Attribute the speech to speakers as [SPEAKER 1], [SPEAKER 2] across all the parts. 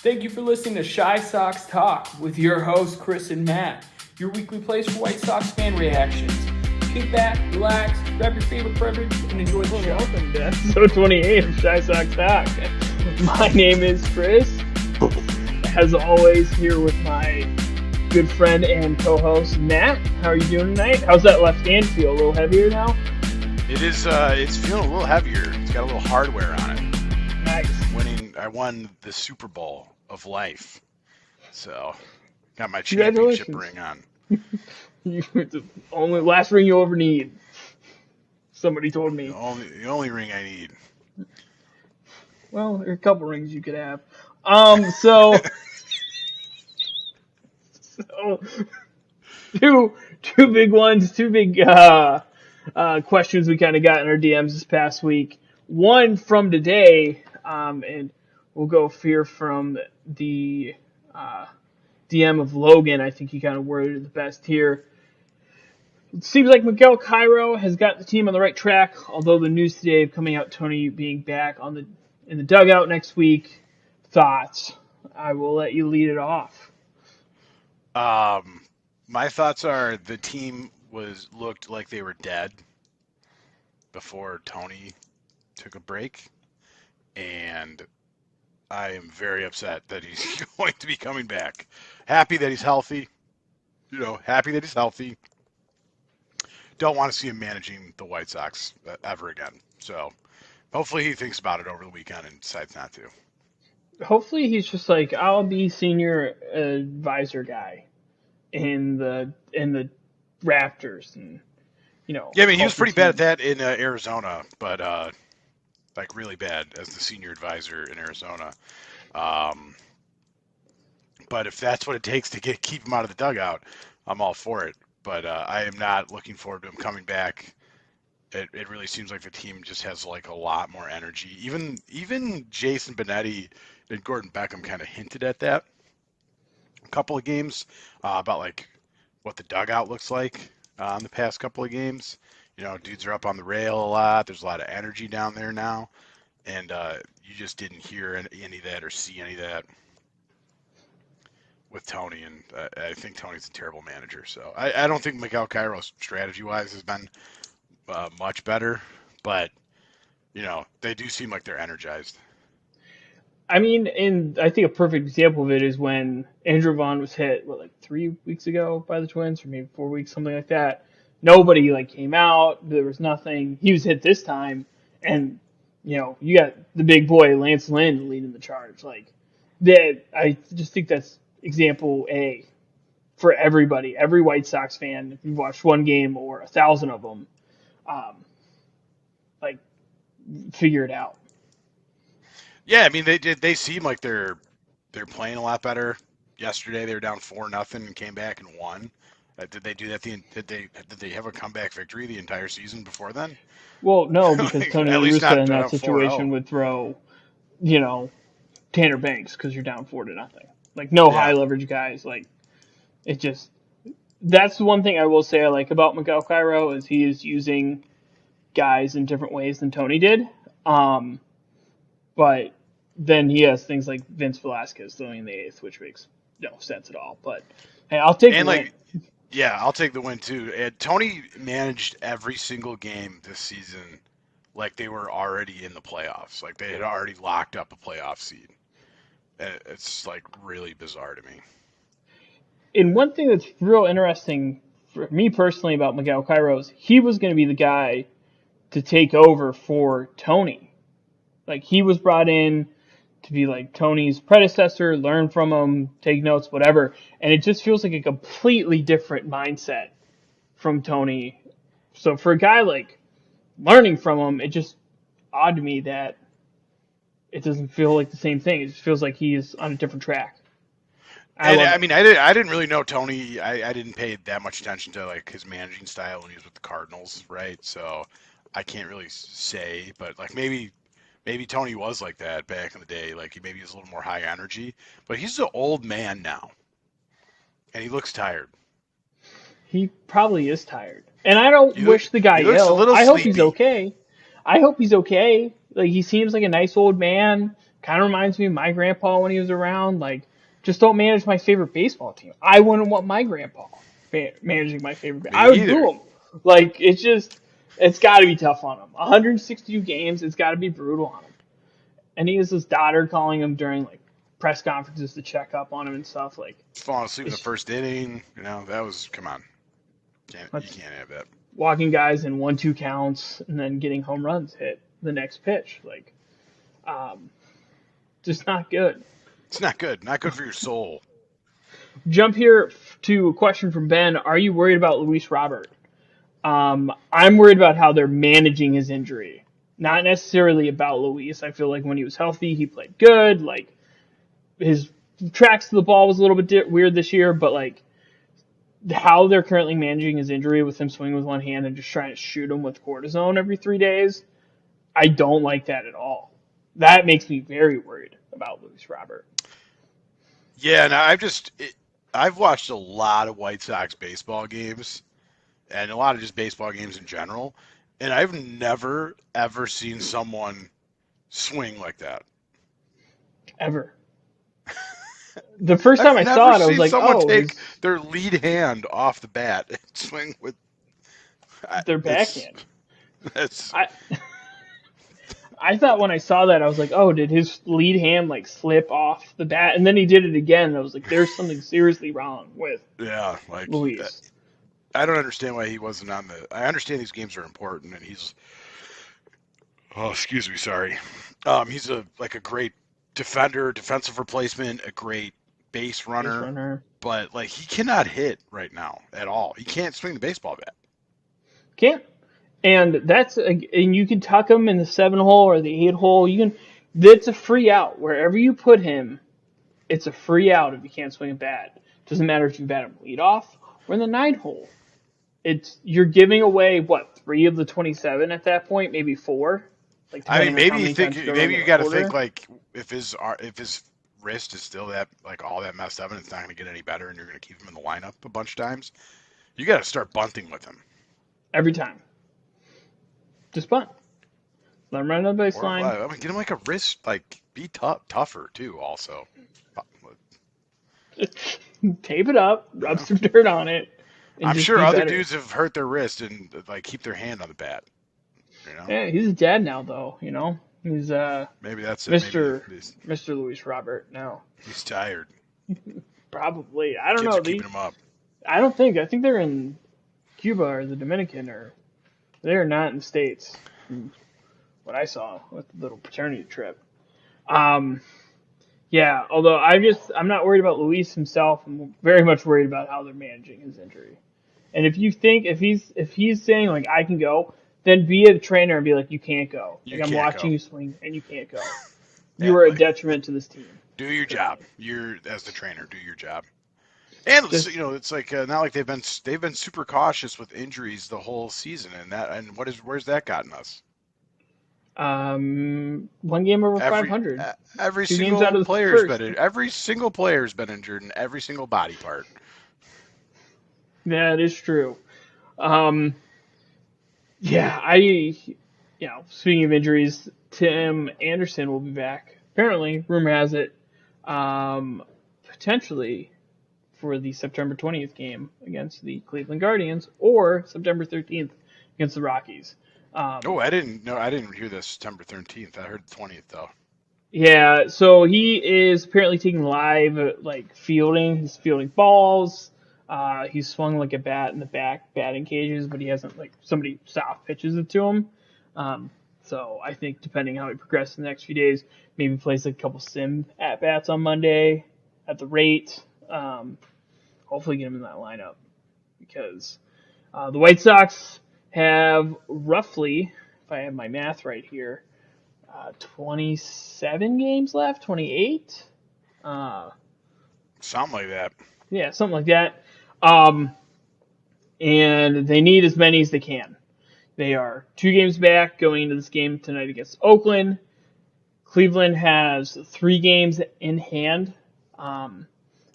[SPEAKER 1] Thank you for listening to Shy Sox Talk with your hosts, Chris and Matt, your weekly place for White Sox fan reactions. Kick back, relax, grab your favorite beverage, and enjoy the show.
[SPEAKER 2] Welcome to episode 28 of Shy Sox Talk. My name is Chris. As always, here with my good friend and co-host, Matt. How are you doing tonight? How's that left hand feel? A little heavier now?
[SPEAKER 3] It is. It's feeling a little heavier. It's got a little hardware on it.
[SPEAKER 2] Nice.
[SPEAKER 3] I won the Super Bowl of life, so got my championship ring on.
[SPEAKER 2] The only last ring you'll ever need. Somebody told me.
[SPEAKER 3] The only ring I need.
[SPEAKER 2] Well, there are a couple rings you could have. So two big ones, two big questions we kind of got in our DMs this past week. One from today, and we'll go here from the DM of Logan. I think he kind of worded it the best here. It seems like Miguel Cairo has got the team on the right track, although the news today coming out Tony being back in the dugout next week. Thoughts? I will let you lead it off.
[SPEAKER 3] My thoughts are the team looked like they were dead before Tony took a break, and I am very upset that he's going to be coming back. Happy that he's healthy. Happy that he's healthy. Don't want to see him managing the White Sox ever again. So hopefully he thinks about it over the weekend and decides not to.
[SPEAKER 2] Hopefully he's just like, I'll be senior advisor guy in the Raptors, and
[SPEAKER 3] Yeah, I mean he was pretty bad at that in Arizona, but like really bad as the senior advisor in Arizona. But if that's what it takes to keep him out of the dugout, I'm all for it. But I am not looking forward to him coming back. It really seems like the team just has like a lot more energy. Even Jason Benetti and Gordon Beckham kind of hinted at that a couple of games about like what the dugout looks like in the past couple of games. Dudes are up on the rail a lot. There's a lot of energy down there now, and you just didn't hear any of that or see any of that with Tony, and I think Tony's a terrible manager. So I don't think Miguel Cairo strategy-wise has been much better, but they do seem like they're energized.
[SPEAKER 2] I mean, and I think a perfect example of it is when Andrew Vaughn was hit, 3 weeks ago by the Twins, or maybe 4 weeks, something like that. Nobody came out. There was nothing. He was hit this time, and you got the big boy Lance Lynn leading the charge. I just think that's example A for everybody, every White Sox fan. If you've watched one game or 1,000 of them, figure it out.
[SPEAKER 3] Yeah, I mean they seem like they're playing a lot better. Yesterday they were down 4-0 and came back and won. Did they do that? Did they have a comeback victory the entire season before then?
[SPEAKER 2] Well, no, because Tony La Russa in that
[SPEAKER 3] 4-0.
[SPEAKER 2] situation would throw, Tanner Banks because you're down 4-0. No high leverage guys. That's the one thing I will say I like about Miguel Cairo is he is using guys in different ways than Tony did. But then he has things like Vince Velasquez throwing in the eighth, which makes no sense at all. But hey, I'll take the win.
[SPEAKER 3] Yeah, I'll take the win too. And Tony managed every single game this season like they were already in the playoffs. Like they had already locked up a playoff seed. It's really bizarre to me.
[SPEAKER 2] And one thing that's real interesting for me personally about Miguel Cairo is he was going to be the guy to take over for Tony. He was brought in to be Tony's predecessor, learn from him, take notes, whatever. And it just feels like a completely different mindset from Tony. So for a guy learning from him, it's just odd to me that it doesn't feel like the same thing. It just feels like he is on a different track.
[SPEAKER 3] I didn't really know Tony. I didn't pay that much attention to his managing style when he was with the Cardinals, right? So I can't really say, but maybe Tony was like that back in the day. Maybe he's a little more high energy, but he's an old man now, and he looks tired.
[SPEAKER 2] He probably is tired, and I don't wish the guy ill. I hope he's okay. He seems like a nice old man. Kind of reminds me of my grandpa when he was around. Like, just don't manage my favorite baseball team. I wouldn't want my grandpa managing my favorite.
[SPEAKER 3] Me
[SPEAKER 2] I would
[SPEAKER 3] either.
[SPEAKER 2] boo him. Like, it's got to be tough on him. 162 games, it's got to be brutal on him. And he has his daughter calling him during like press conferences to check up on him and stuff. Like,
[SPEAKER 3] Falling asleep in the first inning, that was, come on. You can't have that.
[SPEAKER 2] walking guys in 1-2 counts and then getting home runs hit the next pitch. Like, just not good.
[SPEAKER 3] It's not good. Not good for your soul.
[SPEAKER 2] Jump here to a question from Ben. Are you worried about Luis Robert? I'm worried about how they're managing his injury. Not necessarily about Luis. I feel like when he was healthy, he played good. Like, his tracks to the ball was a little bit weird this year, but like how they're currently managing his injury with him swinging with one hand and just trying to shoot him with cortisone every 3 days, I don't like that at all. That makes me very worried about Luis Robert.
[SPEAKER 3] Yeah, and I've watched a lot of White Sox baseball games and a lot of just baseball games in general, and I've never, ever seen someone swing like that.
[SPEAKER 2] Ever. The first time I saw it, I was like,
[SPEAKER 3] someone take their lead hand off the bat and swing with
[SPEAKER 2] their backhand.
[SPEAKER 3] That's
[SPEAKER 2] I thought when I saw that, I was like, oh, did his lead hand like slip off the bat? And then he did it again. And I was like, there's something seriously wrong with Luis.
[SPEAKER 3] I don't understand why he wasn't on the. I understand these games are important, and he's. Oh, excuse me, sorry. He's a great defender, defensive replacement, a great base runner. But like he cannot hit right now at all. He can't swing the baseball bat.
[SPEAKER 2] Can't. And you can tuck him in the 7-hole or the 8-hole. That's a free out. Wherever you put him, it's a free out if you can't swing a bat. Doesn't matter if you bat him lead off or in the 9-hole. You're giving away 3 of the 27 at that point, maybe 4.
[SPEAKER 3] Like, I mean, maybe you got to think like if his wrist is still that all that messed up and it's not going to get any better, and you're going to keep him in the lineup a bunch of times, you got to start bunting with him
[SPEAKER 2] every time. Just bunt. Let him run on the baseline.
[SPEAKER 3] I mean, get him a wrist, be tougher too. Also,
[SPEAKER 2] tape it up, rub some dirt on it.
[SPEAKER 3] I'm sure other dudes have hurt their wrist and keep their hand on the bat.
[SPEAKER 2] Yeah, he's a dad now, though. He's
[SPEAKER 3] maybe that's
[SPEAKER 2] Mr. Luis Robert now.
[SPEAKER 3] He's tired.
[SPEAKER 2] Probably. I don't
[SPEAKER 3] Kids
[SPEAKER 2] know.
[SPEAKER 3] Are keeping him up.
[SPEAKER 2] I think they're in Cuba or the Dominican, or they're not in the States. What I saw with the little paternity trip. Yeah, although I'm not worried about Luis himself. I'm very much worried about how they're managing his injury. And if he's saying I can go, then be a trainer and be like, you can't go. I'm watching you swing and you can't go. You are a detriment to this team.
[SPEAKER 3] Do your job. You're as the trainer. Do your job. And it's not like they've been super cautious with injuries the whole season, and where's that gotten us?
[SPEAKER 2] 1 game over 500.
[SPEAKER 3] Every single player's been injured in every single body part.
[SPEAKER 2] That is true. Speaking of injuries, Tim Anderson will be back. Apparently, rumor has it, potentially for the September 20th game against the Cleveland Guardians or September 13th against the Rockies.
[SPEAKER 3] I didn't hear this September 13th. I heard the 20th though.
[SPEAKER 2] Yeah, so he is apparently taking live fielding. He's fielding balls. He's swung a bat in the back batting cages, but he hasn't somebody soft pitches it to him. So I think depending how he progresses in the next few days, maybe plays a couple sim at bats on Monday at the rate. Hopefully get him in that lineup because the White Sox have roughly, if I have my math right here, 27 games left, 28.
[SPEAKER 3] Something like that.
[SPEAKER 2] Yeah, something like that. And they need as many as they can. They are 2 games back going into this game tonight against Oakland. Cleveland has 3 games in hand.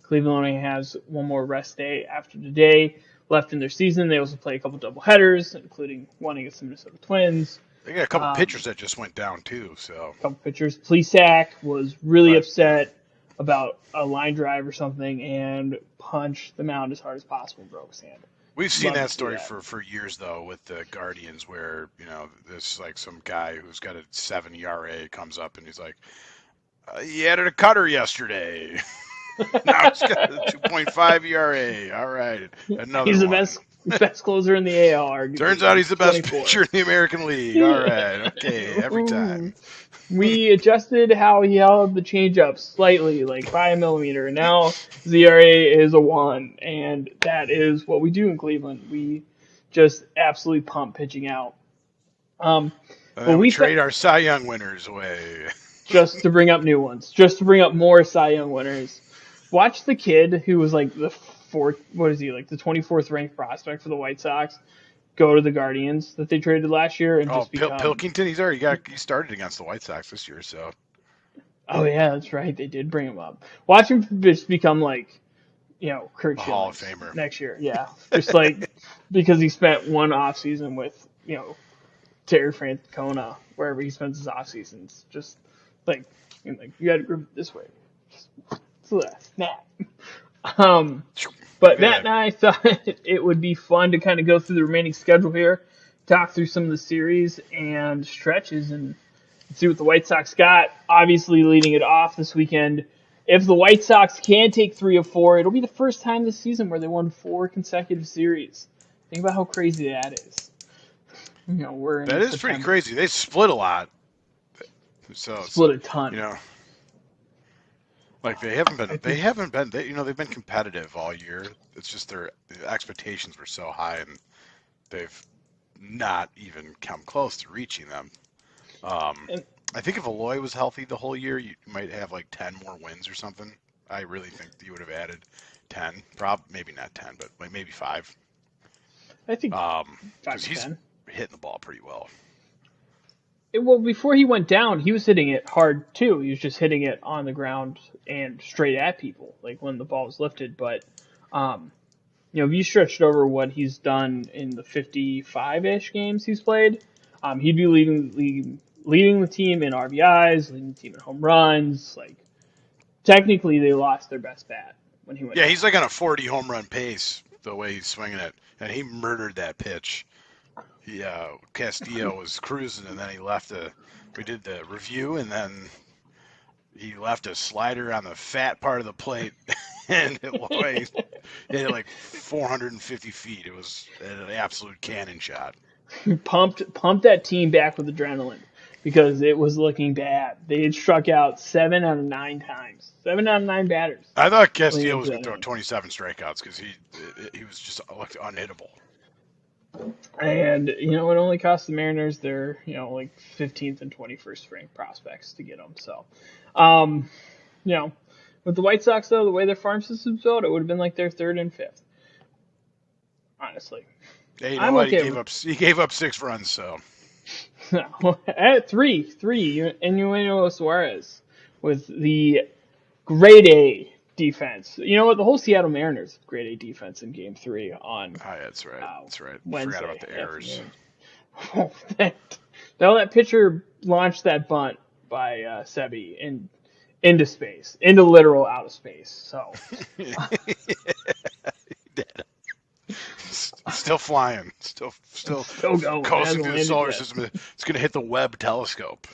[SPEAKER 2] Cleveland only has 1 more rest day after today left in their season. They also play a couple doubleheaders, including one against the Minnesota Twins.
[SPEAKER 3] They got a couple pitchers that just went down too. So
[SPEAKER 2] A couple pitchers. Plesac was really
[SPEAKER 3] Right.
[SPEAKER 2] upset about a line drive or something and punched the mound as hard as possible and broke his hand.
[SPEAKER 3] we've seen
[SPEAKER 2] Love to
[SPEAKER 3] that
[SPEAKER 2] see
[SPEAKER 3] story
[SPEAKER 2] that.
[SPEAKER 3] for years though with the Guardians, where this like some guy who's got a 7 ERA comes up and he's like, "He added a cutter yesterday. Now he's got a 2.5 ERA. All right, another
[SPEAKER 2] He's the
[SPEAKER 3] one.
[SPEAKER 2] best closer in the AL, arguably.
[SPEAKER 3] Turns out he's the best
[SPEAKER 2] 24.
[SPEAKER 3] pitcher in the American League. All right, okay, every time."
[SPEAKER 2] We adjusted how he held the changeup slightly, like by a millimeter. And now his ERA is a 1, and that is what we do in Cleveland. We just absolutely pump pitching out.
[SPEAKER 3] And
[SPEAKER 2] But
[SPEAKER 3] then we
[SPEAKER 2] we
[SPEAKER 3] trade our Cy Young winners away.
[SPEAKER 2] just to bring up new ones, just to bring up more Cy Young winners. Watch the kid who was like the fourth, what is he, like the 24th ranked prospect for the White Sox, go to the Guardians that they traded last year and just become.
[SPEAKER 3] Pilkington, he started against the White Sox this year, so
[SPEAKER 2] Oh yeah, that's right. They did bring him up. Watch him just become like, Kurt
[SPEAKER 3] a Hall of
[SPEAKER 2] Schilling
[SPEAKER 3] Famer.
[SPEAKER 2] next year. Yeah, just like because he spent one off season with Terry Francona, wherever he spends his off seasons. Just like you got to grip it this way. Snap. But Matt and I thought it would be fun to kind of go through the remaining schedule here, talk through some of the series and stretches, and see what the White Sox got. Obviously, leading it off this weekend, if the White Sox can take 3 of 4, it'll be the first time this season where they won 4 consecutive series. Think about how crazy that is. We're in
[SPEAKER 3] that is
[SPEAKER 2] September.
[SPEAKER 3] pretty crazy. They split a lot, so
[SPEAKER 2] Split a ton.
[SPEAKER 3] Like they've been competitive all year. It's just the expectations were so high, and they've not even come close to reaching them. I think if Eloy was healthy the whole year, you might have like 10 more wins or something. I really think you would have added 10. Maybe not 10, but like maybe 5.
[SPEAKER 2] I think 5
[SPEAKER 3] because
[SPEAKER 2] to
[SPEAKER 3] he's
[SPEAKER 2] 10.
[SPEAKER 3] hitting the ball pretty well.
[SPEAKER 2] Well, before he went down, he was hitting it hard too. He was just hitting it on the ground and straight at people, like when the ball was lifted. But, if you stretched over what he's done in the 55-ish games he's played, he'd be leading the team in RBIs, leading the team in home runs. Like, technically, they lost their best bat when he went down.
[SPEAKER 3] He's like on a 40 home run pace the way he's swinging it, and he murdered that pitch. Castillo was cruising, and then we did the review, and then he left a slider on the fat part of the plate, and it hit like 450 feet. It was an absolute cannon shot.
[SPEAKER 2] Pumped that team back with adrenaline because it was looking bad. They had struck out 7 out of 9 times. 7 out of 9 batters.
[SPEAKER 3] I thought Castillo was going to throw 27 strikeouts because he was just looked unhittable.
[SPEAKER 2] And, it only cost the Mariners their, like 15th and 21st ranked prospects to get them. So, with the White Sox, though, the way their farm system's built, it would have been like their 3rd and 5th. Honestly.
[SPEAKER 3] Hey, you know what? He gave up 6 runs, so.
[SPEAKER 2] At 3, Enueno Suarez with the grade A defense. You know what? The whole Seattle Mariners grade A defense in Game 3 on.
[SPEAKER 3] That's right. That's right.
[SPEAKER 2] Wednesday
[SPEAKER 3] Forgot about the errors.
[SPEAKER 2] That pitcher launched that bunt by Sebi into space, into literal outer space. So.
[SPEAKER 3] He did. Still flying. Still
[SPEAKER 2] going.
[SPEAKER 3] Coasting through the solar system. It's going to hit the Webb telescope.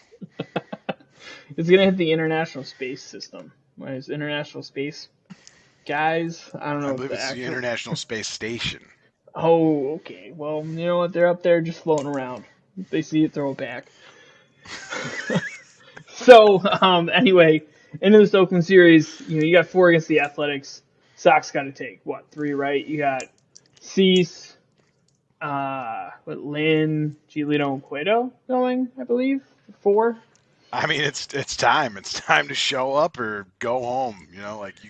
[SPEAKER 2] It's going to hit the International Space System. What is International Space? Guys, I don't know.
[SPEAKER 3] I believe it's the International Space Station.
[SPEAKER 2] Oh, okay. Well, you know what? They're up there just floating around. If they see it, throw it back. So, anyway, into this Oakland series, you got 4 against the Athletics. Sox got to take, 3, right? You got Cease, Lynn, Giolito, and Cueto going, I believe, 4.
[SPEAKER 3] I mean, it's time. It's time to show up or go home. You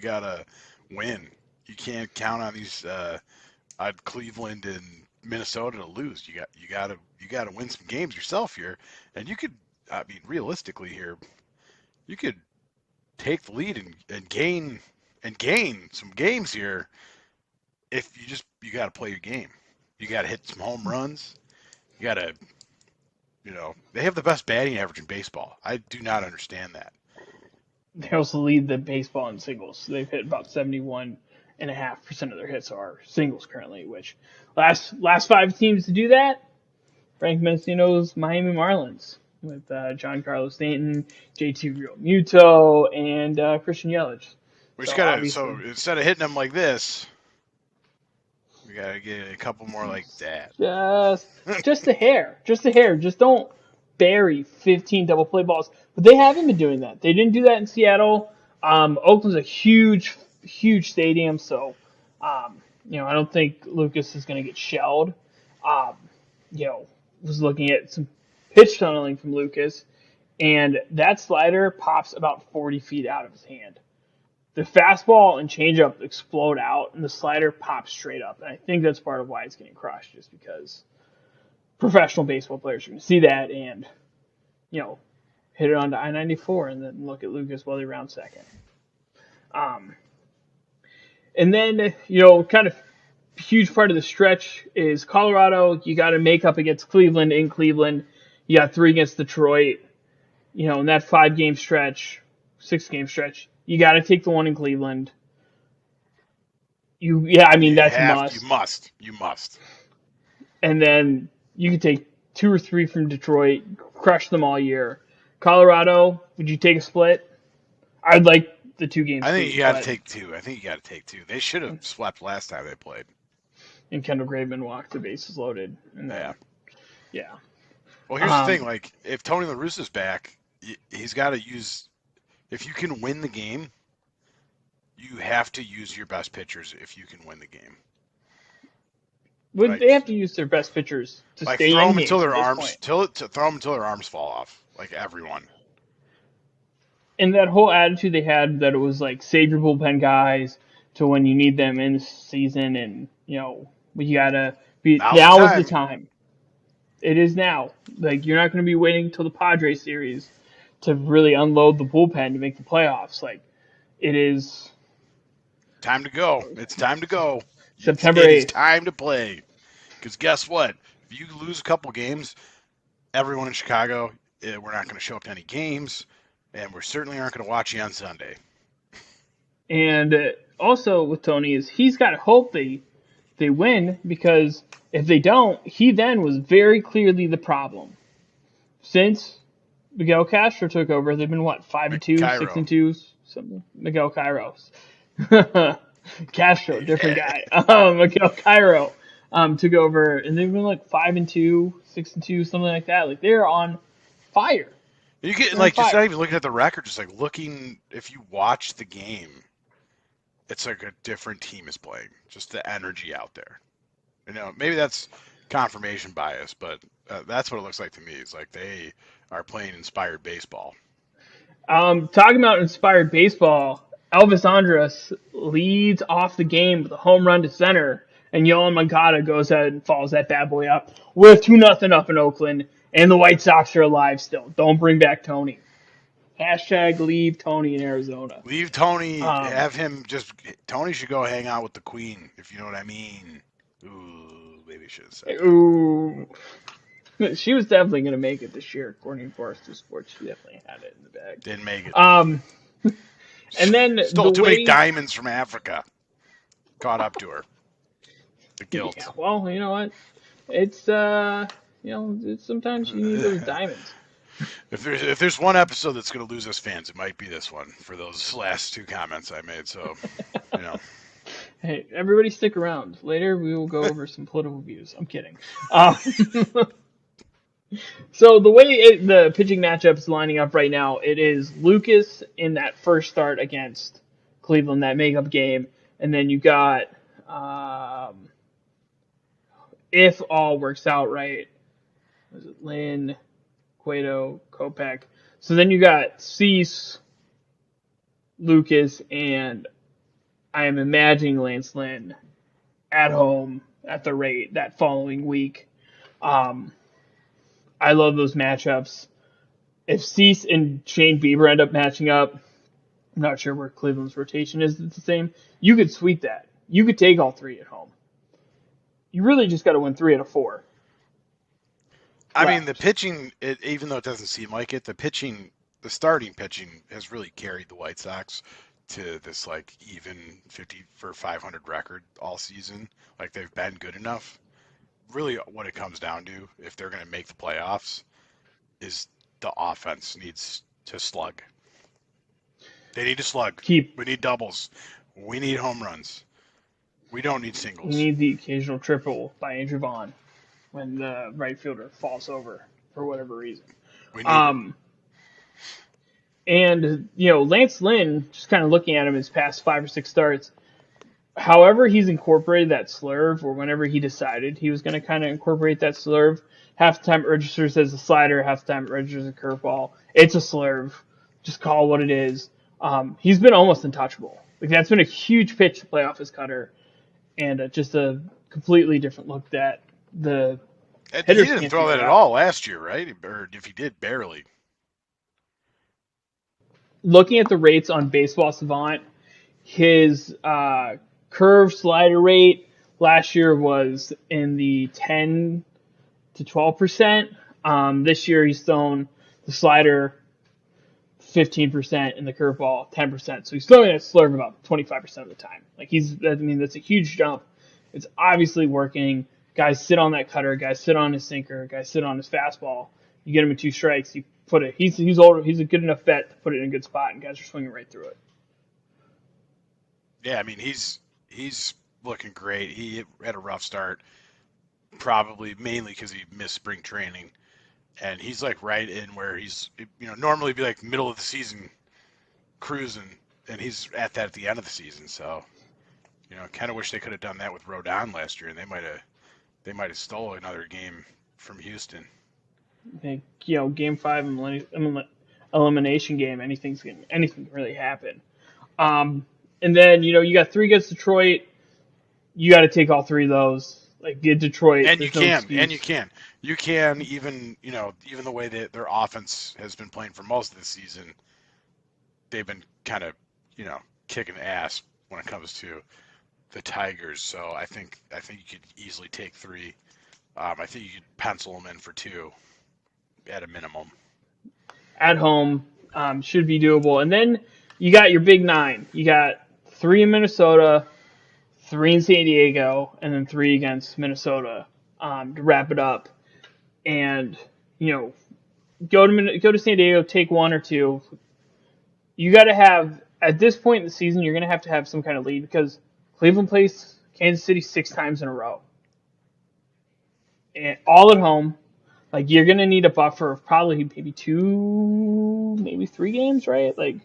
[SPEAKER 3] gotta win. You can't count on these Cleveland and Minnesota to lose. You gotta win some games yourself here, and you could. I mean, realistically here, you could take the lead and gain some games here. If you got to play your game, you got to hit some home runs. You got to They have the best batting average in baseball. I do not understand that.
[SPEAKER 2] They also lead the baseball in singles. They've hit about 71.5% of their hits are singles currently, which last 5 teams to do that, Frank Mendocino's Miami Marlins with Giancarlo Stanton, JT Realmuto, and Christian Yelich.
[SPEAKER 3] So instead of hitting them like this, we gotta get a couple more like that.
[SPEAKER 2] Just a hair. Just don't bury 15 double play balls. But they haven't been doing that. They didn't do that in Seattle. Oakland's a huge stadium, so I don't think Lucas is going to get shelled. Was looking at some pitch tunneling from Lucas, and that slider pops about 40 feet out of his hand. The fastball and changeup explode out, and the slider pops straight up. And I think that's part of why it's getting crushed, just because professional baseball players are going to see that and, hit it onto I-94 and then look at Lucas while they round second. And then, kind of huge part of the stretch is Colorado. You got to make up against Cleveland in Cleveland. You got 3 against Detroit. In that 5-game stretch, 6-game stretch, you got to take the one in Cleveland. That's a must.
[SPEAKER 3] You must.
[SPEAKER 2] And then you can take 2 or 3 from Detroit, crush them all year. Colorado, would you take a split? I'd like the 2 games.
[SPEAKER 3] I think you got to take 2. They should have swept last time they played.
[SPEAKER 2] And Kendall Graveman walked the bases loaded. Yeah.
[SPEAKER 3] Well, here's the thing. Like, if Tony La Russa's back, he's got to use. If you can win the game, you have to use your best pitchers if you can win the game.
[SPEAKER 2] They have to use their best pitchers to stay in games
[SPEAKER 3] until their arms throw them until their arms fall off, like everyone.
[SPEAKER 2] And that whole attitude they had that it was like save your bullpen guys to when you need them in the season, and you gotta be now is the time. It is now. Like, you're not going to be waiting until the Padres series to really unload the bullpen to make the playoffs. Like, it is
[SPEAKER 3] time to go. It's time to go.
[SPEAKER 2] September 8th.
[SPEAKER 3] It's time to play. Because guess what? If you lose a couple games, everyone in Chicago, we're not going to show up to any games, and we certainly aren't going to watch you on Sunday.
[SPEAKER 2] And also with Tony is he's got to hope they win, because if they don't, he then was very clearly the problem. Since Miguel Castro took over, they've been 5-2, 6-2, something. Miguel Cairos. Castro, different guy. Miguel Cairo took over, and they've been 5-2, 6-2, something like that. Like, they're on fire.
[SPEAKER 3] You get just not even looking at the record, just looking. If you watch the game, it's like a different team is playing. Just the energy out there. Maybe that's confirmation bias, but that's what it looks like to me. It's like they are playing inspired baseball.
[SPEAKER 2] Talking about inspired baseball, Elvis Andrus leads off the game with a home run to center, and Yohan Moncada goes ahead and follows that bad boy up with 2-0 up in Oakland, and the White Sox are alive still. Don't bring back Tony. Hashtag leave Tony in Arizona.
[SPEAKER 3] Leave Tony. Have him Tony should go hang out with the Queen, if you know what I mean. Ooh, maybe I should have said that.
[SPEAKER 2] Ooh. She was definitely going to make it this year, according to Barstool Sports. She definitely had it in the bag.
[SPEAKER 3] Didn't make it.
[SPEAKER 2] And then
[SPEAKER 3] stole too many diamonds from Africa. Caught up to her. The guilt.
[SPEAKER 2] Yeah, well, you know what? It's sometimes you need those diamonds.
[SPEAKER 3] If there's one episode that's going to lose us fans, it might be this one for those last 2 comments I made. So,
[SPEAKER 2] Hey, everybody stick around. Later we will go over some political views. I'm kidding. So the way the pitching matchup is lining up right now, it is Lucas in that first start against Cleveland, that makeup game, and then you got, if all works out right, was it Lynn, Cueto, Kopech? So then you got Cease, Lucas, and I am imagining Lance Lynn at home at the rate that following week. I love those matchups. If Cease and Shane Bieber end up matching up, I'm not sure where Cleveland's rotation is. It's the same. You could sweep that. You could take all 3 at home. You really just got to win 3 out of 4.
[SPEAKER 3] I mean, the
[SPEAKER 2] left.
[SPEAKER 3] pitching, even though it doesn't seem like it, the starting pitching has really carried the White Sox to this like even 50 for 500 record all season. Like they've been good enough. Really, what it comes down to, if they're going to make the playoffs, is the offense needs to slug. They need to slug.
[SPEAKER 2] Keep
[SPEAKER 3] We need doubles. We need home runs. We don't need
[SPEAKER 2] We
[SPEAKER 3] singles.
[SPEAKER 2] need the occasional triple by Andrew Vaughn when the right fielder falls over for whatever reason.
[SPEAKER 3] We need it.
[SPEAKER 2] And Lance Lynn, just kind of looking at him his past 5 or 6 starts, however he's incorporated that slurve, or whenever he decided he was going to kind of incorporate that slurve, half the time it registers as a slider, half the time it registers as a curveball. It's a slurve. Just call it what it is. He's been almost untouchable. Like that's been a huge pitch to play off his cutter, and just a completely different look that the
[SPEAKER 3] He
[SPEAKER 2] hitters
[SPEAKER 3] didn't
[SPEAKER 2] can't
[SPEAKER 3] throw that
[SPEAKER 2] figure
[SPEAKER 3] at
[SPEAKER 2] out.
[SPEAKER 3] all last year, right? Or if he did, barely.
[SPEAKER 2] Looking at the rates on Baseball Savant, his curve slider rate last year was in the 10 to 12%. This year he's thrown the slider 15% and the curveball 10%. So he's throwing that slurve about 25% of the time. That's a huge jump. It's obviously working. Guys sit on that cutter. Guys sit on his sinker. Guys sit on his fastball. You get him in 2 strikes. You put it. He's older. He's a good enough bet to put it in a good spot, and guys are swinging right through it.
[SPEAKER 3] Yeah, I mean he's looking great. He had a rough start, probably mainly because he missed spring training, and he's like right in where he's normally be like middle of the season cruising, and he's at that at the end of the season. So kind of wish they could have done that with Rodon last year, and they might have stole another game from Houston.
[SPEAKER 2] I think Game 5 elimination game. Anything can really happen. And then you got 3 against Detroit. You got to take all 3 of those. Like get Detroit,
[SPEAKER 3] And you can, even the way that their offense has been playing for most of the season, they've been kind of kicking ass when it comes to the Tigers. So I think you could easily take 3. I think you could pencil them in for 2 at a minimum.
[SPEAKER 2] At home should be doable. And then you got your big 9. You got 3 in Minnesota, 3 in San Diego, and then 3 against Minnesota to wrap it up. And go to San Diego, take 1 or 2. You got to have at this point in the season, you're going to have some kind of lead because Cleveland plays Kansas City 6 times in a row, and all at home. Like you're going to need a buffer of probably maybe 2, maybe 3 games, right? Like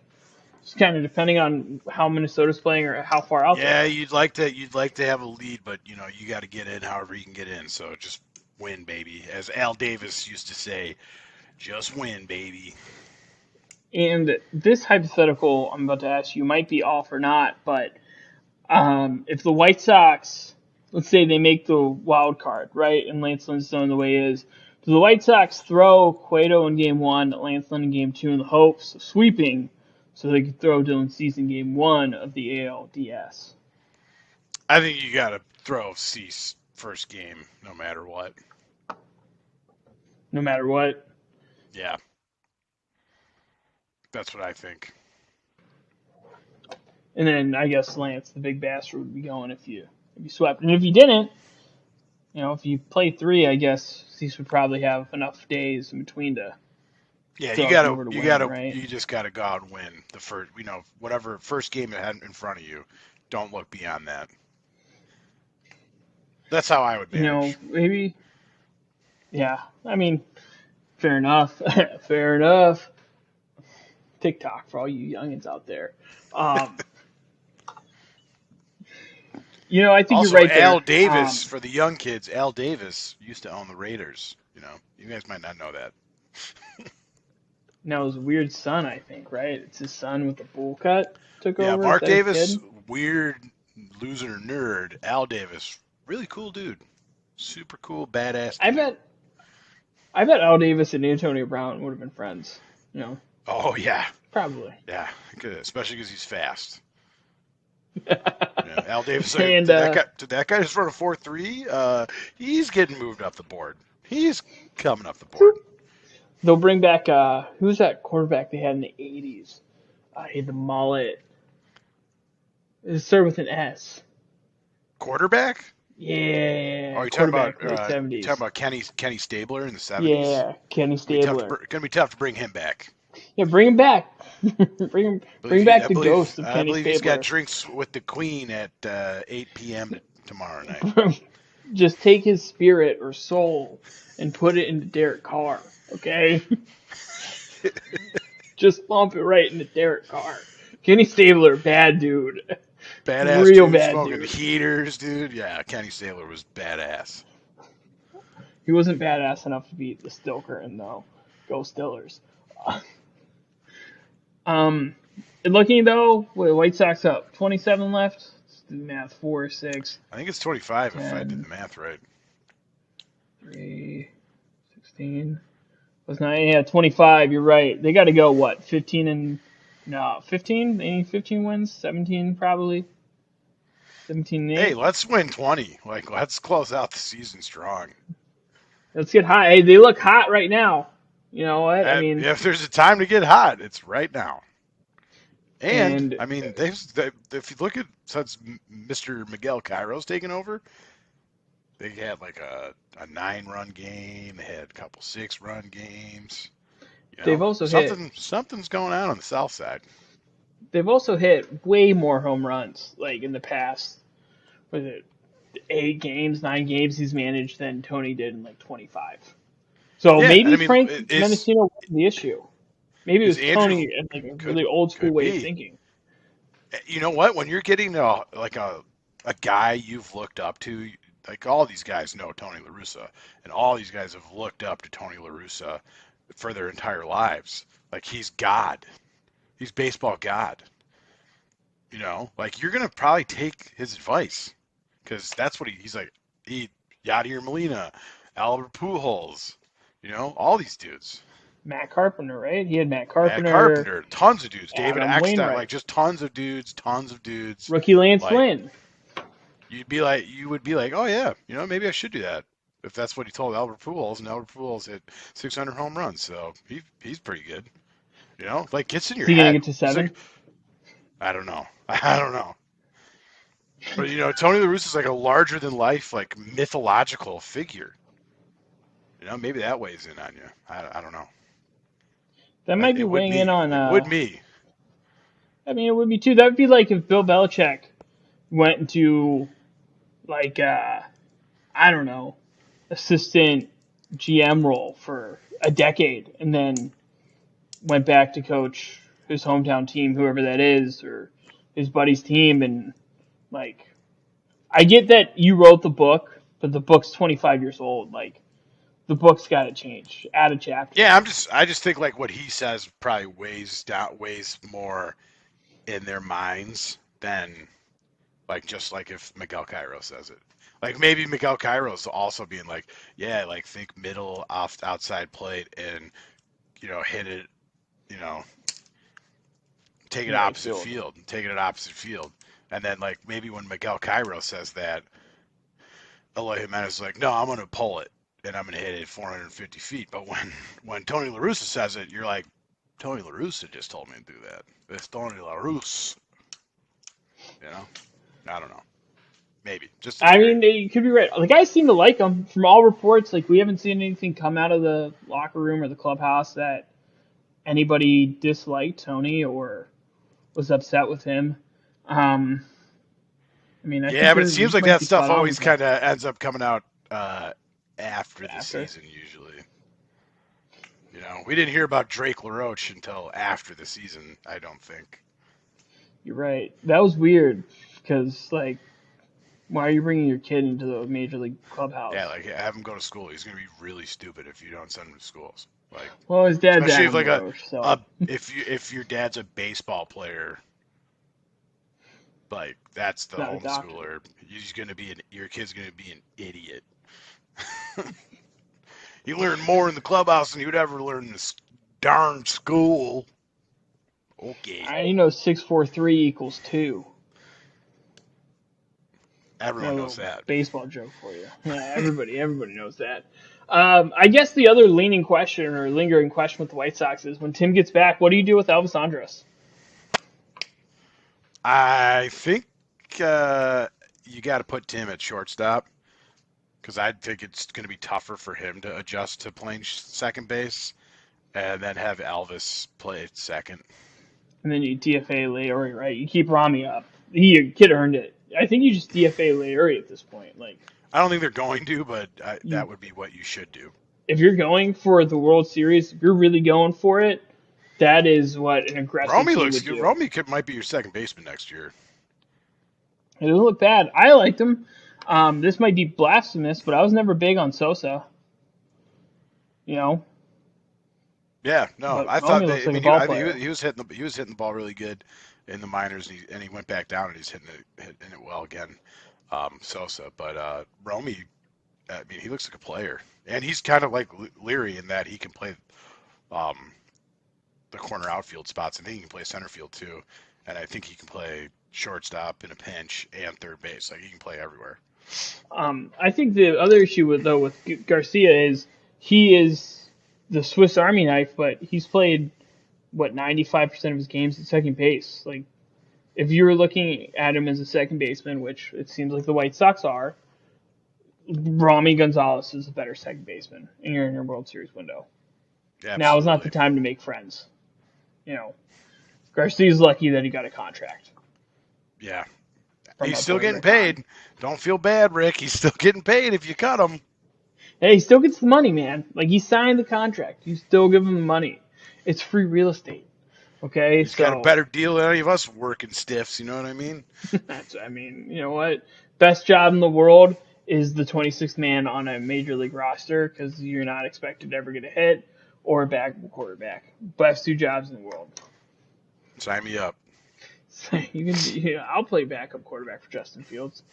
[SPEAKER 2] just kind of depending on how Minnesota's playing or how far out.
[SPEAKER 3] Yeah, you'd like to have a lead, but you got to get in however you can get in. So just win, baby, as Al Davis used to say. Just win, baby.
[SPEAKER 2] And this hypothetical I'm about to ask you might be off or not, but if the White Sox, let's say they make the wild card, right, and Lance Lynn's throwing the way he is, do the White Sox throw Cueto in Game 1, Lance Lynn in Game 2 in the hopes of sweeping so they could throw Dylan Cease in Game 1 of the ALDS?
[SPEAKER 3] I think you got to throw Cease first game no matter what.
[SPEAKER 2] No matter what?
[SPEAKER 3] Yeah. That's what I think.
[SPEAKER 2] And then I guess Lance, the big bastard, would be going if you swept. And if you didn't, if you played 3, I guess Cease would probably have enough days in between to.
[SPEAKER 3] Yeah,
[SPEAKER 2] Right?
[SPEAKER 3] You just gotta go out and win the first. Whatever first game it had in front of you. Don't look beyond that. That's how I would manage.
[SPEAKER 2] Maybe. Yeah, I mean, fair enough. Fair enough. TikTok for all you youngins out there. I think
[SPEAKER 3] also,
[SPEAKER 2] you're right there.
[SPEAKER 3] Al Davis, for the young kids, Al Davis used to own the Raiders. You guys might not know that.
[SPEAKER 2] Now his weird son, I think, right? It's his son with the bowl cut took over.
[SPEAKER 3] Yeah, Mark Davis, weird loser nerd. Al Davis, really cool dude. Super cool, badass dude.
[SPEAKER 2] I bet Al Davis and Antonio Brown would have been friends.
[SPEAKER 3] Oh, yeah.
[SPEAKER 2] Probably.
[SPEAKER 3] Yeah, good, especially because he's fast. Al Davis,
[SPEAKER 2] And,
[SPEAKER 3] did that guy just run a 4.3? He's getting moved up the board. He's coming up the board.
[SPEAKER 2] They'll bring back who's that quarterback they had in the '80s? He had the mullet. It started with an S.
[SPEAKER 3] Quarterback?
[SPEAKER 2] Yeah,
[SPEAKER 3] Are you talking
[SPEAKER 2] quarterback
[SPEAKER 3] about
[SPEAKER 2] in the '70s.
[SPEAKER 3] Kenny Stabler in the 70s?
[SPEAKER 2] Yeah, Kenny Stabler.
[SPEAKER 3] Gonna be tough to bring him back.
[SPEAKER 2] Yeah, bring him back. Bring back the ghost of
[SPEAKER 3] I
[SPEAKER 2] Kenny
[SPEAKER 3] believe he's got
[SPEAKER 2] Stabler.
[SPEAKER 3] drinks with the Queen at 8 p.m. tomorrow night.
[SPEAKER 2] Just take his spirit or soul and put it into Derek Carr, okay? Just bump it right into Derek Carr. Kenny Stabler, bad dude.
[SPEAKER 3] Badass
[SPEAKER 2] Real
[SPEAKER 3] dude
[SPEAKER 2] bad
[SPEAKER 3] smoking
[SPEAKER 2] dude.
[SPEAKER 3] heaters, dude. Yeah, Kenny Stabler was badass.
[SPEAKER 2] He wasn't badass enough to beat the Still Curtain, though. Go Stillers. And looking, though, White Sox up. 27 left. Let's do the math. 4, 6,
[SPEAKER 3] I think it's 25 if I did
[SPEAKER 2] 10,
[SPEAKER 3] the math right.
[SPEAKER 2] 3, 16. Was 9, yeah, 25. You're right. They got to go, what, 15 and. No, 15? They need 15 wins? 17, probably? 17 and 8?
[SPEAKER 3] Hey, let's win 20. Like, let's close out the season strong.
[SPEAKER 2] Let's get hot. Hey, they look hot right now. You know what? I mean,
[SPEAKER 3] If there's a time to get hot, it's right now. And
[SPEAKER 2] and
[SPEAKER 3] I mean, if you look at since Mr. Miguel Cairo's taken over, they had like a 9-run game. They had a couple 6-run games. You
[SPEAKER 2] they've
[SPEAKER 3] know,
[SPEAKER 2] also hit.
[SPEAKER 3] something's going on the south side.
[SPEAKER 2] They've also hit way more home runs, like in the past. Was it 8 games, 9 games he's managed than Tony did in like 25? So
[SPEAKER 3] Yeah,
[SPEAKER 2] maybe
[SPEAKER 3] and I mean,
[SPEAKER 2] Frank Mendocino was the issue. Maybe it
[SPEAKER 3] is
[SPEAKER 2] was
[SPEAKER 3] Andrew
[SPEAKER 2] Tony and like a really old school
[SPEAKER 3] could
[SPEAKER 2] way of
[SPEAKER 3] be.
[SPEAKER 2] thinking.
[SPEAKER 3] You know what? When you're getting a guy you've looked up to, like all these guys know Tony La Russa, and all these guys have looked up to Tony La Russa for their entire lives. Like he's God. He's baseball God. You know, like you're gonna probably take his advice because that's what he's like. Yadier Molina, Albert Pujols, you know, all these dudes.
[SPEAKER 2] Matt Carpenter, right? He had Matt
[SPEAKER 3] Matt
[SPEAKER 2] Carpenter,
[SPEAKER 3] Carpenter, tons of dudes. David
[SPEAKER 2] Adam
[SPEAKER 3] Eckstein,
[SPEAKER 2] Wainwright,
[SPEAKER 3] like just tons of dudes.
[SPEAKER 2] rookie Lance
[SPEAKER 3] Like
[SPEAKER 2] Lynn.
[SPEAKER 3] you would be like, oh yeah, you know, maybe I should do that if that's what he told Albert Pujols, and Albert Pujols hit 600 home runs, so he's pretty good. You know, like gets in your
[SPEAKER 2] Is he gonna
[SPEAKER 3] head.
[SPEAKER 2] get to
[SPEAKER 3] He's
[SPEAKER 2] 7?
[SPEAKER 3] like, I don't know. I don't know. But you know, Tony La Russa is like a larger than life, like mythological figure. You know, maybe that weighs in on you. I don't know.
[SPEAKER 2] That might be
[SPEAKER 3] It would
[SPEAKER 2] weighing in
[SPEAKER 3] me.
[SPEAKER 2] on.
[SPEAKER 3] It would me.
[SPEAKER 2] I mean, it would be too. That would be like if Bill Belichick went into like I don't know, assistant GM role for a decade and then went back to coach his hometown team, whoever that is, or his buddy's team. And like, I get that you wrote the book, but the book's 25 years old. Like, the book's got to change. Add a chapter.
[SPEAKER 3] Yeah, I just think like what he says probably weighs more in their minds than like just like if Miguel Cairo says it. Like maybe Miguel Cairo's also being like, yeah, like think middle off outside plate and you know hit it, you know, take it
[SPEAKER 2] Right
[SPEAKER 3] opposite
[SPEAKER 2] field.
[SPEAKER 3] field, taking it opposite field, and then like maybe when Miguel Cairo says that, Eloy Jimenez is like, no, I'm gonna pull it and I'm gonna hit it 450 feet. But when Tony La Russa says it, you're like, Tony La Russa just told me to do that. It's Tony La Russa. You know, I don't know. Maybe just.
[SPEAKER 2] I mean, you could be right. The guys seem to like him. From all reports, like we haven't seen anything come out of the locker room or the clubhouse that anybody disliked Tony or was upset with him. I mean, I think
[SPEAKER 3] But it seems like
[SPEAKER 2] might
[SPEAKER 3] that
[SPEAKER 2] be
[SPEAKER 3] stuff
[SPEAKER 2] spot on
[SPEAKER 3] always
[SPEAKER 2] with that.
[SPEAKER 3] kind of ends up coming out after the
[SPEAKER 2] After.
[SPEAKER 3] season usually. You know, we didn't hear about Drake LaRoche until after the season, I don't think.
[SPEAKER 2] You're right. That was weird because, like, why are you bringing your kid into the major league clubhouse?
[SPEAKER 3] Yeah, like have him go to school. He's gonna be really stupid if you don't send him to schools. Like,
[SPEAKER 2] well, his dad's
[SPEAKER 3] especially if
[SPEAKER 2] Adam
[SPEAKER 3] like
[SPEAKER 2] LaRoche, so
[SPEAKER 3] if your dad's a baseball player, like that's the
[SPEAKER 2] not a doctor.
[SPEAKER 3] homeschooler. Your kid's gonna be an idiot. You learn more in the clubhouse than you'd ever learn in this darn school. Okay.
[SPEAKER 2] I 643 equals 2.
[SPEAKER 3] Everyone
[SPEAKER 2] A
[SPEAKER 3] knows
[SPEAKER 2] little
[SPEAKER 3] that.
[SPEAKER 2] baseball joke for you. Yeah, everybody knows that. I guess the other leaning question or lingering question with the White Sox is when Tim gets back, what do you do with Elvis Andrus?
[SPEAKER 3] I think you got to put Tim at shortstop because I think it's going to be tougher for him to adjust to playing second base, and then have Elvis play at second.
[SPEAKER 2] And then you DFA Leary, right? You keep Rami up. He kid earned it. I think you just DFA Leary at this point. Like
[SPEAKER 3] I don't think they're going to, but
[SPEAKER 2] you,
[SPEAKER 3] that would be what you should do.
[SPEAKER 2] if you're going for the World Series, if you're really going for it, that is what an aggressive
[SPEAKER 3] Romy
[SPEAKER 2] team
[SPEAKER 3] looks
[SPEAKER 2] would
[SPEAKER 3] good.
[SPEAKER 2] do.
[SPEAKER 3] Romy might be your second baseman next year.
[SPEAKER 2] It doesn't look bad. I liked him. This might be blasphemous, but I was never big on Sosa. You know,
[SPEAKER 3] Yeah, no,
[SPEAKER 2] but
[SPEAKER 3] I thought
[SPEAKER 2] Romy
[SPEAKER 3] that.
[SPEAKER 2] looks
[SPEAKER 3] I
[SPEAKER 2] like a
[SPEAKER 3] mean,
[SPEAKER 2] ball player.
[SPEAKER 3] he was hitting the ball really good in the minors, and he went back down and he's hitting it well again. Sosa, but Romy, I mean, he looks like a player, and he's kind of like Leary in that he can play um, the corner outfield spots. I think he can play center field too, and I think he can play shortstop in a pinch and third base. Like he can play everywhere.
[SPEAKER 2] I think the other issue with Garcia is he is the Swiss Army knife, but he's played what 95% of his games at second base. Like if you were looking at him as a second baseman, which it seems like the White Sox are, Rami Gonzalez is a better second baseman, and you're in your World Series window. Now is not the
[SPEAKER 3] Absolutely.
[SPEAKER 2] time to make friends. You know, Garcia's lucky that he got a contract
[SPEAKER 3] Yeah,
[SPEAKER 2] from
[SPEAKER 3] he's
[SPEAKER 2] our
[SPEAKER 3] still
[SPEAKER 2] boy
[SPEAKER 3] getting
[SPEAKER 2] Rick Hahn.
[SPEAKER 3] paid. Don't feel bad, Rick. He's still getting paid if you cut him.
[SPEAKER 2] Hey, he still gets the money, man. Like he signed the contract. You still give him the money. It's free real estate. Okay,
[SPEAKER 3] He's got a
[SPEAKER 2] so
[SPEAKER 3] better deal than any of us working stiffs. You know what I mean?
[SPEAKER 2] I mean, you know what? Best job in the world is the 26th man on a major league roster because you're not expected to ever get a hit or a backup quarterback. Best two jobs in the world.
[SPEAKER 3] Sign me up
[SPEAKER 2] So I'll play backup quarterback for Justin Fields.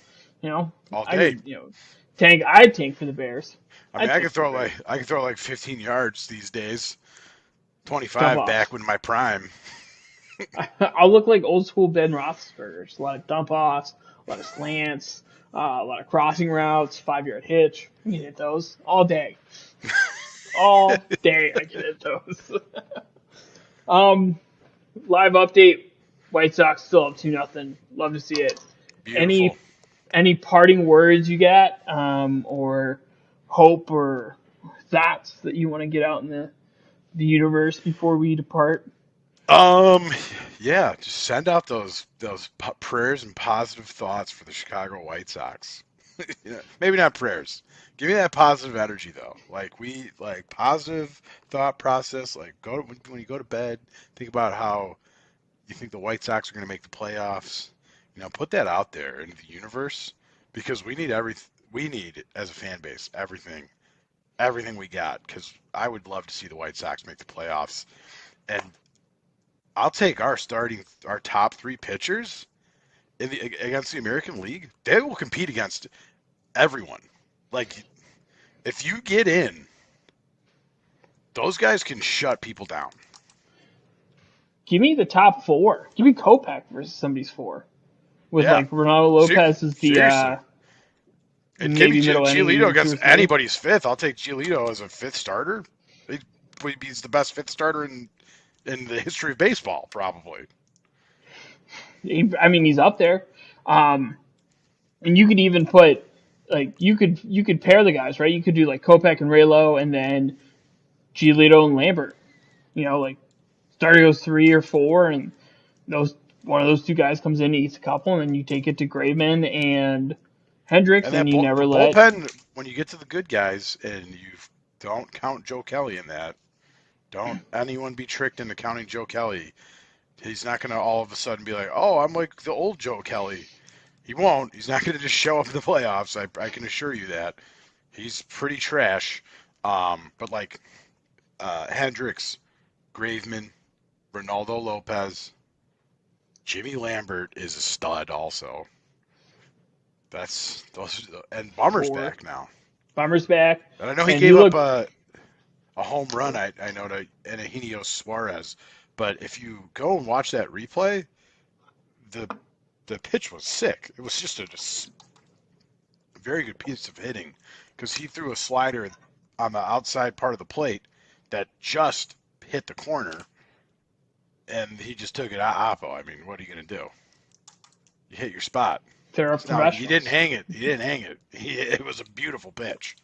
[SPEAKER 2] You know,
[SPEAKER 3] all
[SPEAKER 2] I
[SPEAKER 3] day.
[SPEAKER 2] could, tank. I'd tank for the Bears.
[SPEAKER 3] I mean,
[SPEAKER 2] I'd tank for the Bears.
[SPEAKER 3] I can throw like 15 yards these days.
[SPEAKER 2] Dump
[SPEAKER 3] 25 back
[SPEAKER 2] offs.
[SPEAKER 3] when my prime.
[SPEAKER 2] I'll look like old school Ben Roethlisberger. Just a lot of dump offs, a lot of slants, a lot of crossing routes, 5 yard hitch. You can hit those all day. All day I can hit those. Live update. White Sox still up 2-0. Love to see it.
[SPEAKER 3] Beautiful.
[SPEAKER 2] Any parting words you got, or hope or thoughts that you want to get out in the universe before we depart?
[SPEAKER 3] Um, yeah, just send out those prayers and positive thoughts for the Chicago White Sox. Yeah, maybe not prayers. Give me that positive energy though. Like positive thought process. Like when you go to bed, think about how you think the White Sox are going to make the playoffs. Put that out there into the universe because we need we need as a fan base everything we got because I would love to see the White Sox make the playoffs and I'll take our top three pitchers against the American League. They will compete against everyone. Like, if you get in, those guys can shut people down.
[SPEAKER 2] Give me the top four. Give me Kopech versus somebody's four. With
[SPEAKER 3] Yeah,
[SPEAKER 2] like Ronaldo Lopez as
[SPEAKER 3] seriously. And give me
[SPEAKER 2] maybe middle inning,
[SPEAKER 3] Giolito
[SPEAKER 2] maybe two
[SPEAKER 3] against
[SPEAKER 2] or three.
[SPEAKER 3] anybody's fifth. I'll take Giolito as a fifth starter. He's the best fifth starter in the history of baseball, probably.
[SPEAKER 2] I mean, he's up there. And you could even put you could pair the guys, right? You could do like Kopech and Raylo, and then Giolito and Lambert. Like starter goes 3 or 4, and one of those two guys comes in, eats a couple, and then you take it to Graveman and Hendricks,
[SPEAKER 3] And
[SPEAKER 2] and
[SPEAKER 3] that
[SPEAKER 2] you
[SPEAKER 3] the
[SPEAKER 2] never let.
[SPEAKER 3] bullpen, when you get to the good guys, and you don't count Joe Kelly in that, don't anyone be tricked into counting Joe Kelly. He's not going to all of a sudden be like, oh, I'm like the old Joe Kelly. He won't. He's not going to just show up in the playoffs. I can assure you that. He's pretty trash. But like Hendricks, Graveman, Ronaldo Lopez, Jimmy Lambert is a stud also. And Bummer's
[SPEAKER 2] Four.
[SPEAKER 3] back now.
[SPEAKER 2] Bummer's back.
[SPEAKER 3] And I know he
[SPEAKER 2] And
[SPEAKER 3] gave up a home run, I know, to Eugenio Suarez. But if you go and watch that replay, the pitch was sick. It was just a very good piece of hitting because he threw a slider on the outside part of the plate that just hit the corner, and he just took it oppo. I mean, what are you going to do? You hit your spot.
[SPEAKER 2] They're
[SPEAKER 3] It's not like he
[SPEAKER 2] professionals.
[SPEAKER 3] didn't hang it. He didn't hang it. It was a beautiful pitch.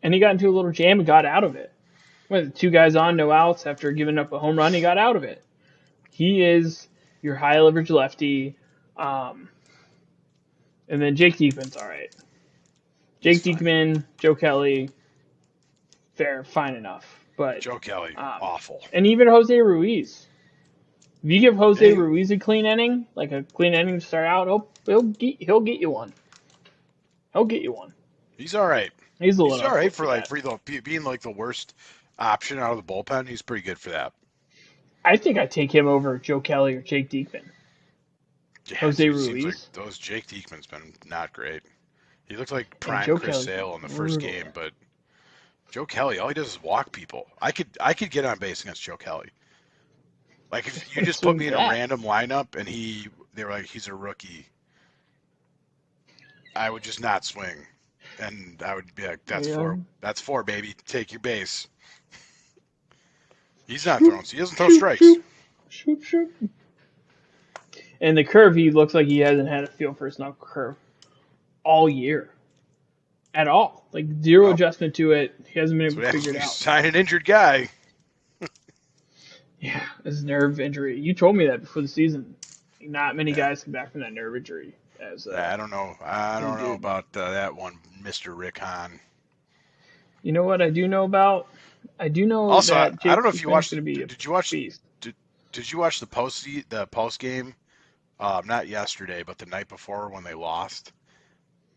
[SPEAKER 2] And he got into a little jam and got out of it. With 2 guys on, no outs after giving up a home run, he got out of it. He is your high leverage lefty. And then Jake Diekman's all right. Jake Diekman, Joe Kelly, fine enough. But
[SPEAKER 3] Joe Kelly, awful.
[SPEAKER 2] And even Jose Ruiz. If you give Jose Ruiz a clean inning, like a clean inning to start out, he'll get you one. He'll get you one.
[SPEAKER 3] He's all right.
[SPEAKER 2] He's all
[SPEAKER 3] right for being like the worst option out of the bullpen. He's pretty good for that.
[SPEAKER 2] I think I'd take him over Joe Kelly or Jake Diekman.
[SPEAKER 3] Yeah,
[SPEAKER 2] Jose
[SPEAKER 3] Ruiz.
[SPEAKER 2] Ruiz.
[SPEAKER 3] Like those Jake Diekman's been not great. He looked like prime Chris Sale in the first game, but Joe Kelly, all he does is walk people. I could get on base against Joe Kelly. Like if you just put me in a random lineup and they were like, he's a rookie, I would just not swing. And I would be like, that's four, baby. Take your base. He's not throwing. He doesn't throw strikes.
[SPEAKER 2] Shoop. And the curve, he looks like he hasn't had a feel for his knuckle curve all year. At all. Like, zero adjustment to it. He hasn't been able to figure it out.
[SPEAKER 3] Sign an injured guy.
[SPEAKER 2] Yeah, his nerve injury. You told me that before the season. Not many guys come back from that nerve injury.
[SPEAKER 3] I don't know. I don't know about that one, Mr. Rick Hahn.
[SPEAKER 2] You know what I do know about? I do know
[SPEAKER 3] also,
[SPEAKER 2] that
[SPEAKER 3] I don't know if you watched.
[SPEAKER 2] Did you watch
[SPEAKER 3] the post game? Not yesterday, but the night before when they lost.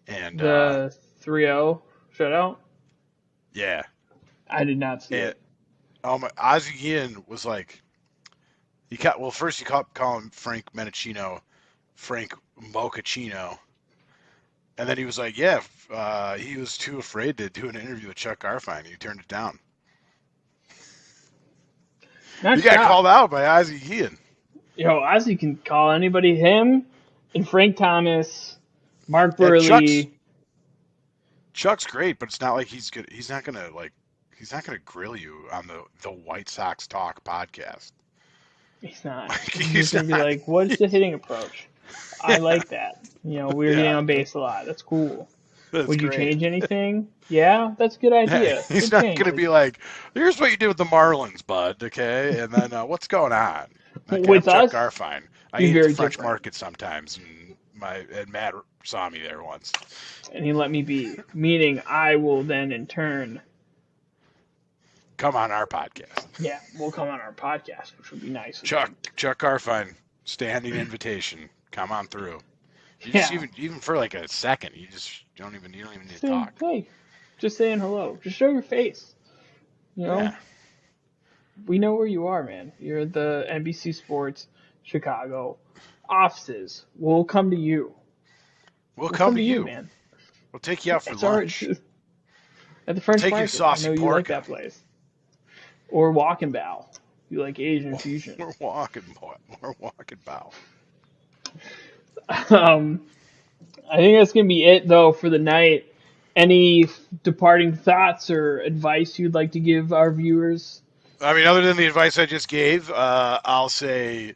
[SPEAKER 3] And
[SPEAKER 2] the 3-0 shutout.
[SPEAKER 3] Yeah,
[SPEAKER 2] I did not see it.
[SPEAKER 3] Ozzie Guillen was like, first he kept calling Frank Menachino Frank Mochaccino. And then he was like, he was too afraid to do an interview with Chuck Garfien. He turned it down. He got called out by Ozzie Guillen.
[SPEAKER 2] Ozzie can call anybody, him and Frank Thomas, Mark Burley.
[SPEAKER 3] Chuck's great, but it's not like he's good. He's not gonna grill you on the White Sox Talk podcast.
[SPEAKER 2] He's not. He's gonna be like, "What's the hitting approach?" I like that. We're getting on base a lot. That's cool. Would you change anything? Yeah, that's a good idea.
[SPEAKER 3] He's not going to be like, here's what you did with the Marlins, bud, okay? And then what's going on? Okay,
[SPEAKER 2] with
[SPEAKER 3] I'm
[SPEAKER 2] us,
[SPEAKER 3] Chuck Garfien. I eat at the French market sometimes, and Matt saw me there once.
[SPEAKER 2] And he let me be, meaning I will then, in turn...
[SPEAKER 3] come on our podcast.
[SPEAKER 2] Yeah, we'll come on our podcast, which would be nice.
[SPEAKER 3] Chuck Garfien, standing invitation. Come on through. Just even for like a second, you don't even need to talk.
[SPEAKER 2] Hey, just saying hello. Just show your face.
[SPEAKER 3] Yeah.
[SPEAKER 2] We know where you are, man. You're at the NBC Sports Chicago offices. We'll come to you.
[SPEAKER 3] We'll come to you,
[SPEAKER 2] man.
[SPEAKER 3] We'll take you out for lunch.
[SPEAKER 2] At the French
[SPEAKER 3] Market.
[SPEAKER 2] Take
[SPEAKER 3] you saucy
[SPEAKER 2] I know you like that place. Or Walk and Bow. You like Asian fusion.
[SPEAKER 3] We're walking bow.
[SPEAKER 2] I think that's going to be it, though, for the night. Any departing thoughts or advice you'd like to give our viewers?
[SPEAKER 3] I mean, other than the advice I just gave, I'll say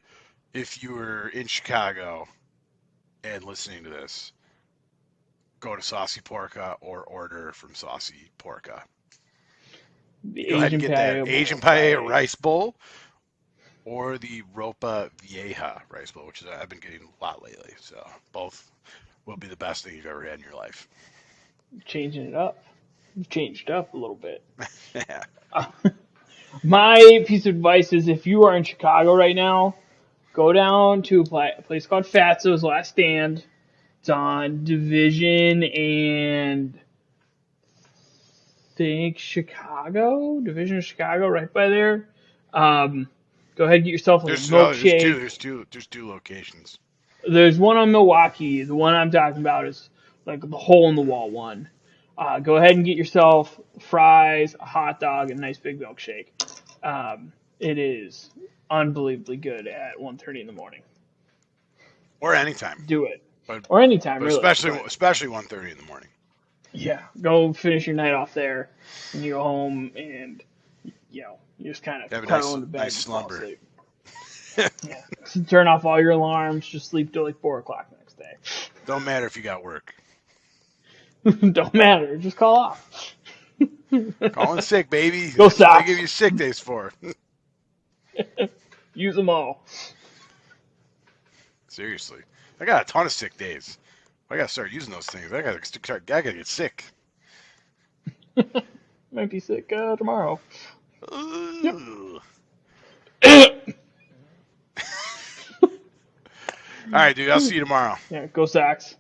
[SPEAKER 3] if you were in Chicago and listening to this, go to Saucy Porca or order from Saucy Porca. Go ahead and get that Asian paella rice bowl or the Ropa Vieja rice bowl, which I've been getting a lot lately. So both will be the best thing you've ever had in your life.
[SPEAKER 2] Changing it up. You've changed it up a little bit.
[SPEAKER 3] Yeah.
[SPEAKER 2] My piece of advice is if you are in Chicago right now, go down to a place called Fatso's Last Stand. It's on Division and Division of Chicago, right by there. Go ahead and get yourself a milkshake.
[SPEAKER 3] There's two locations.
[SPEAKER 2] There's one on Milwaukee. The one I'm talking about is like the hole-in-the-wall one. Go ahead and get yourself fries, a hot dog, and a nice big milkshake. It is unbelievably good at 1:30 in the morning.
[SPEAKER 3] Or anytime.
[SPEAKER 2] Do it. Or anytime, really.
[SPEAKER 3] Especially 1:30 in the morning.
[SPEAKER 2] Yeah, go finish your night off there, and you go home, and you just kind
[SPEAKER 3] Have
[SPEAKER 2] of
[SPEAKER 3] a
[SPEAKER 2] cuddle into bed
[SPEAKER 3] nice
[SPEAKER 2] and fall
[SPEAKER 3] slumber.
[SPEAKER 2] asleep. Yeah, turn off all your alarms, just sleep till like 4 o'clock the next day.
[SPEAKER 3] Don't matter if you got work.
[SPEAKER 2] Don't matter, just call off.
[SPEAKER 3] Calling sick, baby.
[SPEAKER 2] Go
[SPEAKER 3] That's what I
[SPEAKER 2] Sox.
[SPEAKER 3] give you sick days for.
[SPEAKER 2] Use them all.
[SPEAKER 3] Seriously, I got a ton of sick days. I gotta start using those things. I gotta get sick.
[SPEAKER 2] Might be sick tomorrow. Yep.
[SPEAKER 3] All right, dude. I'll see you tomorrow.
[SPEAKER 2] Yeah, go Sox.